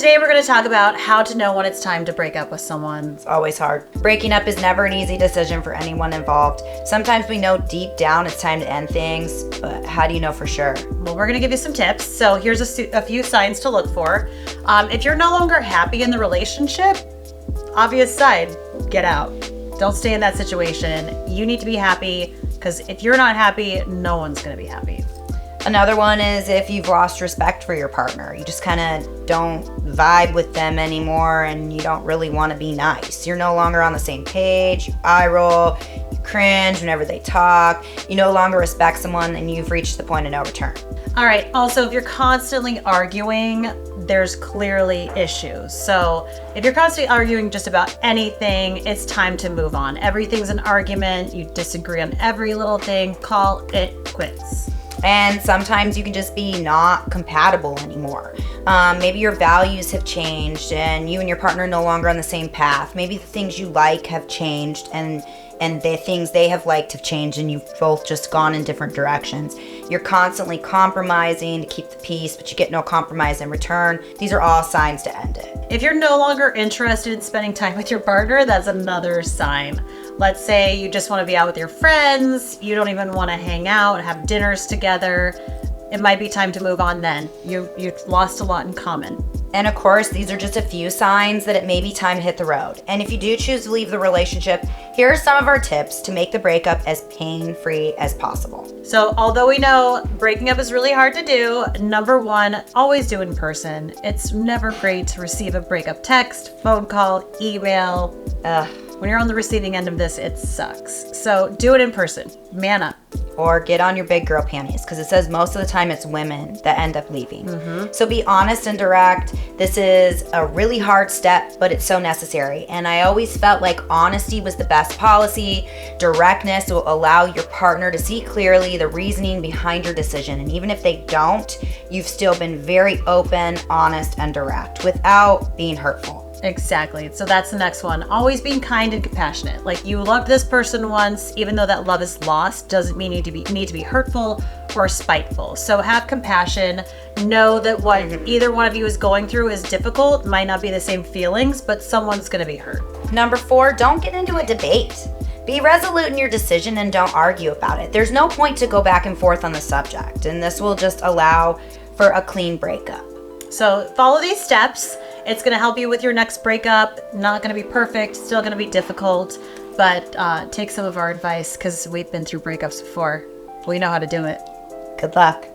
Today we're going to talk about how to know when it's time to break up with someone. It's always hard. Breaking up is never an easy decision for anyone involved. Sometimes we know deep down it's time to end things, but how do you know for sure? Well, we're going to give you some tips. So here's a few signs to look for. If you're no longer happy in the relationship, obvious sign, get out. Don't stay in that situation. You need to be happy, because if you're not happy, no one's going to be happy. Another one is if you've lost respect for your partner. You just kind of don't vibe with them anymore and you don't really want to be nice. You're no longer on the same page, you eye roll, you cringe whenever they talk, you no longer respect someone, and you've reached the point of no return. All right, also, if you're constantly arguing, there's clearly issues. So if you're constantly arguing just about anything, it's time to move on. Everything's an argument, you disagree on every little thing, call it quits. And sometimes you can just be not compatible anymore. Maybe your values have changed and you and your partner are no longer on the same path. Maybe the things you like have changed and the things they have liked have changed, and you've both just gone in different directions. You're constantly compromising to keep the peace, but you get no compromise in return. These are all signs to end it. If you're no longer interested in spending time with your partner, that's another sign. Let's say you just want to be out with your friends, you don't even want to hang out and have dinners together. It might be time to move on then. You've lost a lot in common. And of course, these are just a few signs that it may be time to hit the road. And if you do choose to leave the relationship, here are some of our tips to make the breakup as pain-free as possible. So although we know breaking up is really hard to do, number one, always do it in person. It's never great to receive a breakup text, phone call, email. When you're on the receiving end of this, it sucks. So do it in person. Man up. Or get on your big girl panties, because it says most of the time it's women that end up leaving. So be honest and direct. This is a really hard step, but it's so necessary. And I always felt like honesty was the best policy. Directness will allow your partner to see clearly the reasoning behind your decision. And even if they don't, you've still been very open, honest, and direct without being hurtful. Exactly. So that's the next one. Always being kind and compassionate. Like, you loved this person once, even though that love is lost, doesn't mean you need to be hurtful or spiteful. So have compassion. Know that what either one of you is going through is difficult. Might not be the same feelings, but someone's going to be hurt. Number 4, don't get into a debate. Be resolute in your decision and don't argue about it. There's no point to go back and forth on the subject, and this will just allow for a clean breakup. So follow these steps. It's going to help you with your next breakup. Not going to be perfect, still going to be difficult, but take some of our advice, because we've been through breakups before. We know how to do it. Good luck.